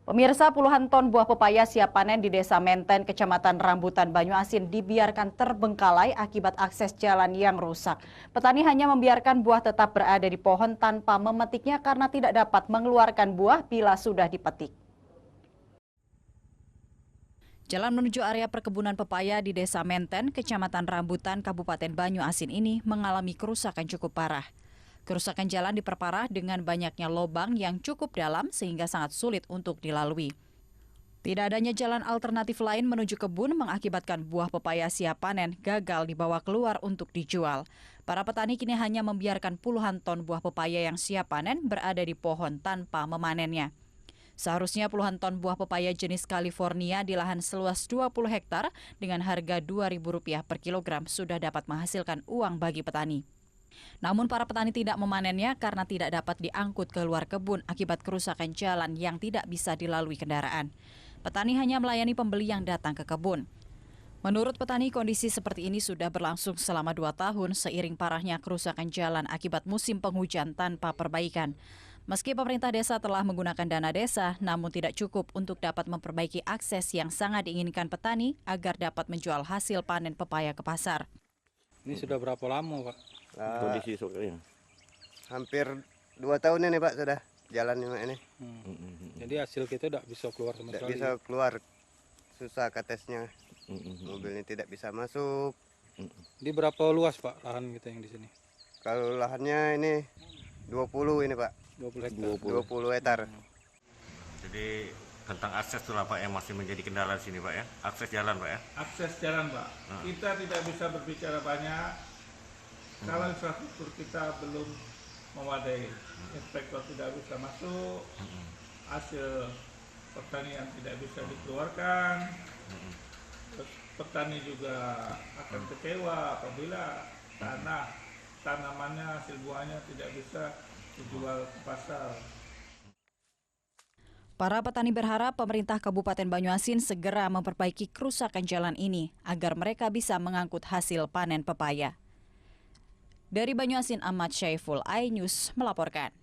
Pemirsa, puluhan ton buah pepaya siap panen di Desa Menten, Kecamatan Rambutan, Banyuasin dibiarkan terbengkalai akibat akses jalan yang rusak. Petani hanya membiarkan buah tetap berada di pohon tanpa memetiknya karena tidak dapat mengeluarkan buah bila sudah dipetik. Jalan menuju area perkebunan pepaya di Desa Menten, Kecamatan Rambutan, Kabupaten Banyuasin ini mengalami kerusakan cukup parah. Kerusakan jalan diperparah dengan banyaknya lubang yang cukup dalam sehingga sangat sulit untuk dilalui. Tidak adanya jalan alternatif lain menuju kebun mengakibatkan buah pepaya siap panen gagal dibawa keluar untuk dijual. Para petani kini hanya membiarkan puluhan ton buah pepaya yang siap panen berada di pohon tanpa memanennya. Seharusnya puluhan ton buah pepaya jenis California di lahan seluas 20 hektar dengan harga Rp2.000 per kilogram sudah dapat menghasilkan uang bagi petani. Namun para petani tidak memanennya karena tidak dapat diangkut ke luar kebun akibat kerusakan jalan yang tidak bisa dilalui kendaraan. Petani hanya melayani pembeli yang datang ke kebun. Menurut petani, kondisi seperti ini sudah berlangsung selama 2 tahun seiring parahnya kerusakan jalan akibat musim penghujan tanpa perbaikan. Meski pemerintah desa telah menggunakan dana desa, namun tidak cukup untuk dapat memperbaiki akses yang sangat diinginkan petani agar dapat menjual hasil panen pepaya ke pasar. Ini sudah berapa lama, Pak? Kondisi soknya Hampir 2 tahun ini Pak sudah jalan ini. Jadi hasil kita tidak bisa keluar sama Tidak sekali. bisa keluar, susah katesnya. Mobilnya tidak bisa masuk. Di berapa luas, Pak, lahan kita yang di sini? Kalau lahannya ini 20 ini Pak, 20 hektar. 20 hektar. Jadi tentang akses itu Pak yang masih menjadi kendala di sini Pak ya, akses jalan Pak ya. Akses jalan Pak, kita tidak bisa berbicara banyak kalau infrastruktur kita belum memadai. Inspektor tidak bisa masuk, hasil pertanian tidak bisa dikeluarkan, terus petani juga akan kecewa apabila tanamannya, hasil buahnya tidak bisa dijual ke pasar. Para petani berharap pemerintah Kabupaten Banyuasin segera memperbaiki kerusakan jalan ini agar mereka bisa mengangkut hasil panen pepaya. Dari Banyuasin, Ahmad Syaiful, iNews melaporkan.